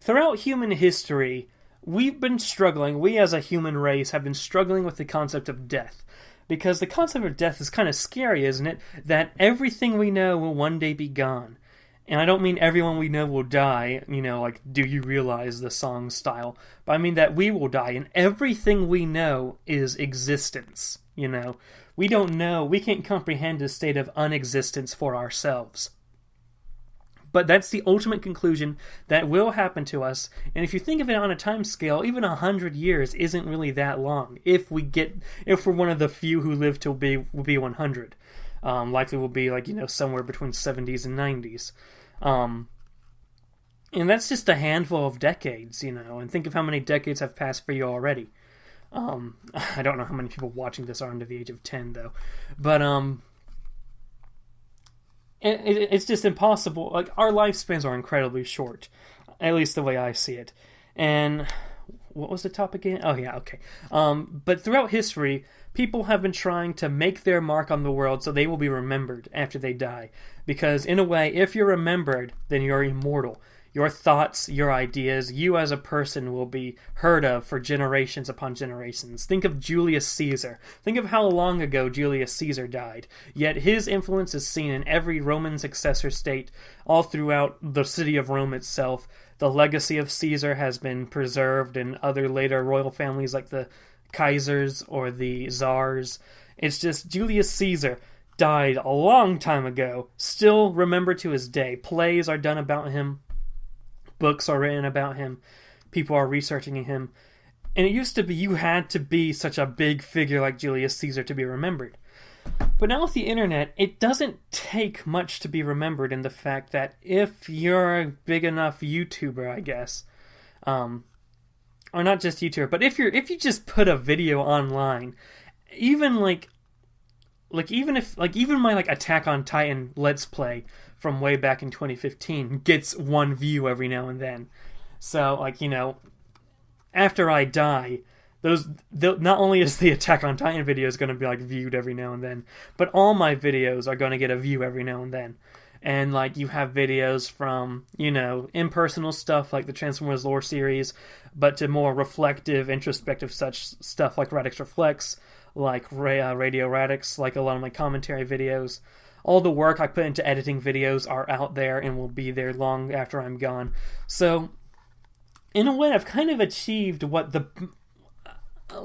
throughout human history, we've been struggling, we as a human race have been struggling with the concept of death. Because the concept of death is kind of scary, isn't it? That everything we know will one day be gone. And I don't mean everyone we know will die, like Do You Realize the song style, but I mean that we will die, and everything we know is existence, We don't know, we can't comprehend a state of unexistence for ourselves. But that's the ultimate conclusion that will happen to us, and if you think of it on a time scale, even 100 years isn't really that long, if we're one of the few who live to will be 100. Likely will be somewhere between 70s and 90s. And that's just a handful of decades, and think of how many decades have passed for you already. I don't know how many people watching this are under the age of 10, though. But, it's just impossible. Like, our lifespans are incredibly short, at least the way I see it. And what was the topic again? Oh, yeah, okay. But throughout history, people have been trying to make their mark on the world so they will be remembered after they die. Because, in a way, if you're remembered, then you're immortal. Your thoughts, your ideas, you as a person will be heard of for generations upon generations. Think of Julius Caesar. Think of how long ago Julius Caesar died. Yet his influence is seen in every Roman successor state, all throughout the city of Rome itself. The legacy of Caesar has been preserved in other later royal families like the Kaisers or the Tsars. It's just Julius Caesar died a long time ago, still remembered to his day. Plays are done about him. Books are written about him. People are researching him. And it used to be you had to be such a big figure like Julius Caesar to be remembered. But now with the internet, it doesn't take much to be remembered in the fact that if you're a big enough YouTuber, I guess, or not just YouTuber, but if you just put a video online, even even my Attack on Titan Let's Play from way back in 2015 gets one view every now and then. So, after I die, not only is the Attack on Titan videos going to be viewed every now and then, but all my videos are going to get a view every now and then. And you have videos from, impersonal stuff like the Transformers lore series, but to more reflective, introspective such stuff like Radix Reflects, like Radio Radix, like a lot of my commentary videos. All the work I put into editing videos are out there and will be there long after I'm gone. So, in a way, I've kind of achieved what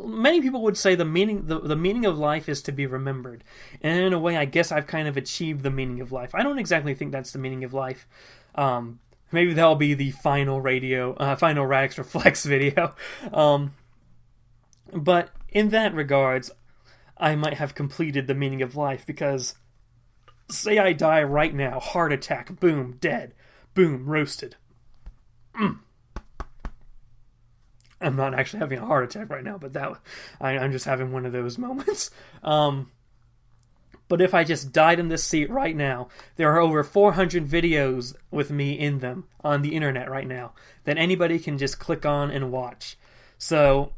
many people would say the meaning of life is to be remembered. And in a way, I guess I've kind of achieved the meaning of life. I don't exactly think that's the meaning of life. Maybe that'll be the final Radix Reflects video. But in that regards, I might have completed the meaning of life because, say I die right now, heart attack, boom, dead, boom, roasted. I'm not actually having a heart attack right now, but I'm just having one of those moments. But if I just died in this seat right now, there are over 400 videos with me in them on the internet right now that anybody can just click on and watch. So,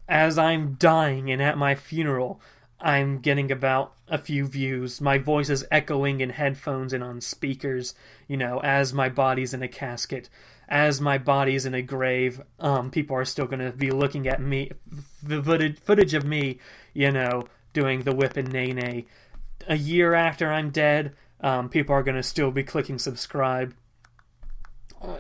as I'm dying and at my funeral, I'm getting about a few views. My voice is echoing in headphones and on speakers, as my body's in a casket. As my body's in a grave, people are still going to be looking at me, the footage of me, doing the whip and nay-nay. A year after I'm dead, people are going to still be clicking subscribe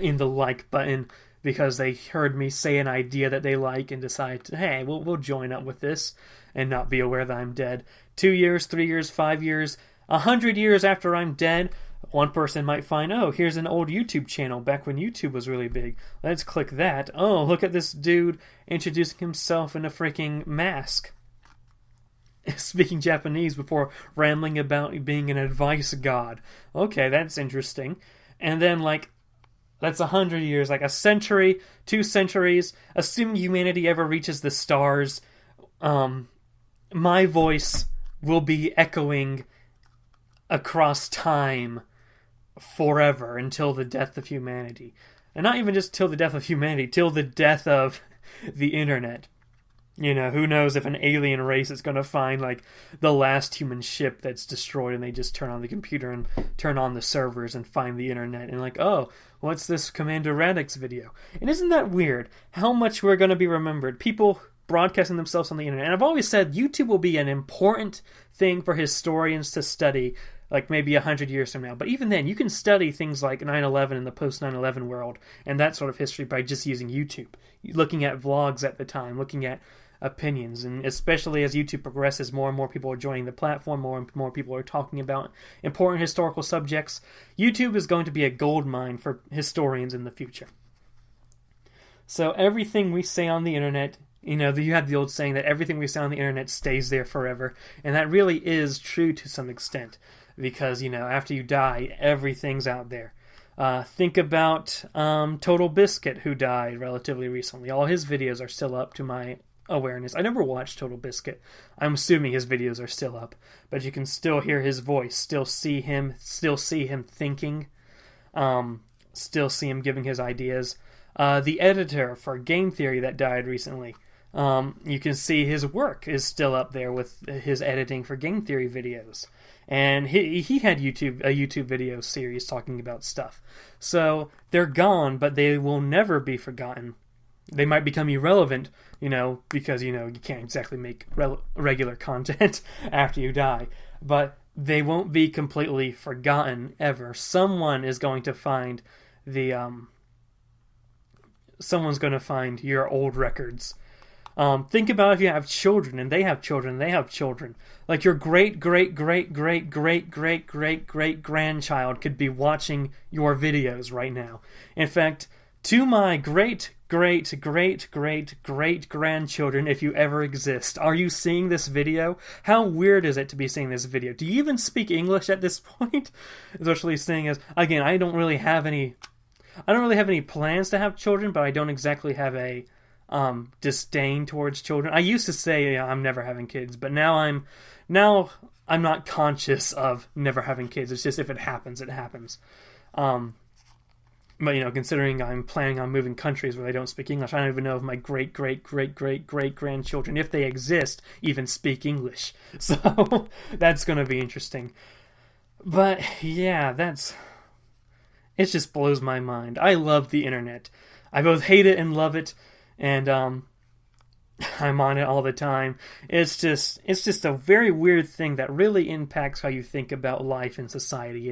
in the like button because they heard me say an idea that they like and decide, hey, we'll join up with this and not be aware that I'm dead. 2 years, 3 years, 5 years, 100 years after I'm dead, one person might find, oh, here's an old YouTube channel back when YouTube was really big. Let's click that. Oh, look at this dude introducing himself in a freaking mask, speaking Japanese before rambling about being an advice god. Okay, that's interesting. And then, that's 100 years, a century, 2 centuries, assuming humanity ever reaches the stars, my voice will be echoing across time forever until the death of humanity. And not even just till the death of humanity, till the death of the internet. Who knows if an alien race is going to find like the last human ship that's destroyed, and they just turn on the computer and turn on the servers and find the internet and like, oh, what's this Commander Radix video? And isn't that weird how much we're going to be remembered? People broadcasting themselves on the internet. And I've always said YouTube will be an important thing for historians to study, like maybe 100 years from now. But even then, you can study things like 9/11 and the post 9/11 world and that sort of history by just using YouTube, looking at vlogs at the time, looking at opinions. And especially as YouTube progresses, more and more people are joining the platform, more and more people are talking about important historical subjects. YouTube is going to be a gold mine for historians in the future. So everything we say on the internet, you have the old saying that everything we say on the internet stays there forever, and that really is true to some extent, because after you die, everything's out there. Think about Total Biscuit, who died relatively recently. All his videos are still up to my awareness. I never watched Total Biscuit. I'm assuming his videos are still up, but you can still hear his voice, still see him thinking, still see him giving his ideas. The editor for Game Theory that died recently, you can see his work is still up there with his editing for Game Theory videos. And he had a YouTube video series talking about stuff. So they're gone, but they will never be forgotten. They might become irrelevant, because, you can't exactly make regular content after you die. But they won't be completely forgotten ever. Someone is going to find someone's going to find your old records. Think about if you have children, and they have children, and they have children. Like your great-great-great-great-great-great-great-grandchild could be watching your videos right now. In fact, to my great-great-great-great-great-grandchildren, if you ever exist, are you seeing this video? How weird is it to be seeing this video? Do you even speak English at this point? Especially seeing as, again, I don't really have any plans to have children, but I don't exactly have a disdain towards children. I used to say I'm never having kids, but now I'm not conscious of never having kids. It's just if it happens, it happens. But considering I'm planning on moving countries where they don't speak English, I don't even know if my great-great-great-great-great-grandchildren, if they exist, even speak English. So that's going to be interesting. But yeah, it just blows my mind. I love the internet. I both hate it and love it, and I'm on it all the time. It's just a very weird thing that really impacts how you think about life and society,